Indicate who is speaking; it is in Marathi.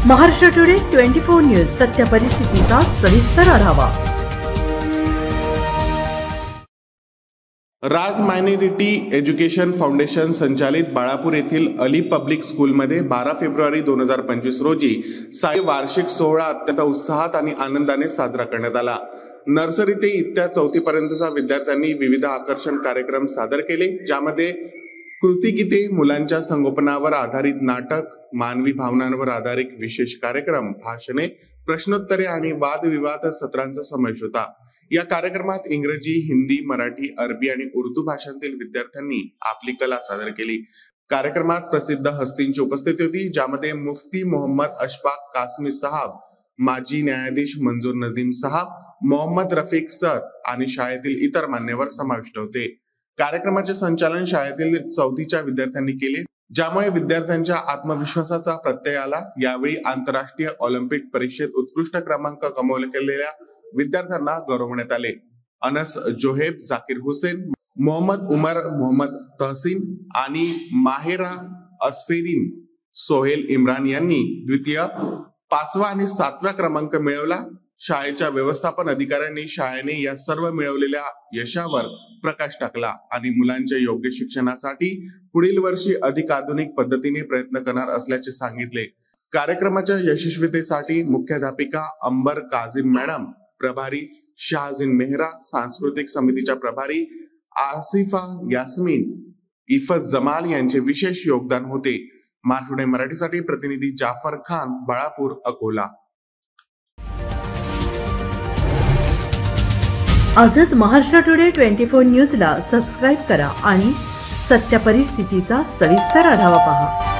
Speaker 1: महाराष्ट्र टुडे 24 न्यूज सत्य परिस्थितीचा सविस्तर आढावा।
Speaker 2: राज मायनॉरिटी एज्युकेशन फाउंडेशन संचालित बाळापूर येथील अली पब्लिक स्कूलमध्ये 12 फेब्रुवारी 2025 रोजी वार्षिक सोहळा अत्यंत उत्साहात आणि आनंदाने साजरा करण्यात आला। नर्सरी ते इयत्ता 4थी पर्यंतच्या विद्यार्थ्यांनी विविध आकर्षक कार्यक्रम सादर केले, ज्यामध्ये कृतिगीते, मुलांच्या संगोपनावर आधारित नाटक, मानवी भावनांवर आधारित विशेष कार्यक्रम, भाषणे, प्रश्नोत्तरे आणि वादविवाद सत्रांचा समावेश होता। या कार्यक्रमात इंग्रजी, हिंदी, मराठी, अरबी आणि उर्दू भाषांतील विद्यार्थ्यांनी आपली कला सादर केली। कार्यक्रमात प्रसिद्ध हस्तींची उपस्थिती होती, ज्यामध्ये मुफ्ती मोहम्मद अशफाक कासमी साहब, माजी न्यायाधीश मंजूर नदीम साहब, मोहम्मद रफीक सर आणि शाळेतील इतर मान्यवर समाविष्ट होते। कार्यक्रमाचे संचालन शाळेतील 4थीच्या विद्यार्थ्यांनी केले, ज्यामुळे विद्यार्थ्यांच्या आत्मविश्वासाचा प्रत्यय आला। यावेळी आंतरराष्ट्रीय ऑलिम्पिक परीक्षेत उत्कृष्ट क्रमांक कमावलेल्या विद्यार्थ्यांना गौरवण्यात आले। अनस जोहेब, जाकीर हुसेन, मोहम्मद उमर, मोहम्मद तहसीन आणि माहेरा असफेरीन सोहेल इम्रान यांनी द्वितीय, 5वा आणि 7वा क्रमांक मिळवला। शाळेच्या व्यवस्थापन अधिकाऱ्यांनी शाळेने या सर्व मिळवलेल्या यशावर प्रकाश टाकला आणि मुलांच्या योग्य शिक्षणासाठी पुढील वर्षी अधिक आधुनिक पद्धतीने प्रयत्न करणार असल्याचे सांगितले। कार्यक्रमाच्या यशस्वीतेसाठी मुख्याध्यापिका अंबर काझिम मॅडम, प्रभारी शाहजीन मेहरा, सांस्कृतिक समितीच्या प्रभारी आसिफा यास्मीन, इफत जमाल यांचे विशेष योगदान होते। महाराष्ट्र मराठीसाठी प्रतिनिधी जाफर खान, बाळापूर, अकोला।
Speaker 1: आजच महाराष्ट्र टुडे 24 न्यूजला सबस्क्राइब करा आणि सत्य परिस्थितीचा सविस्तर आढावा पहा।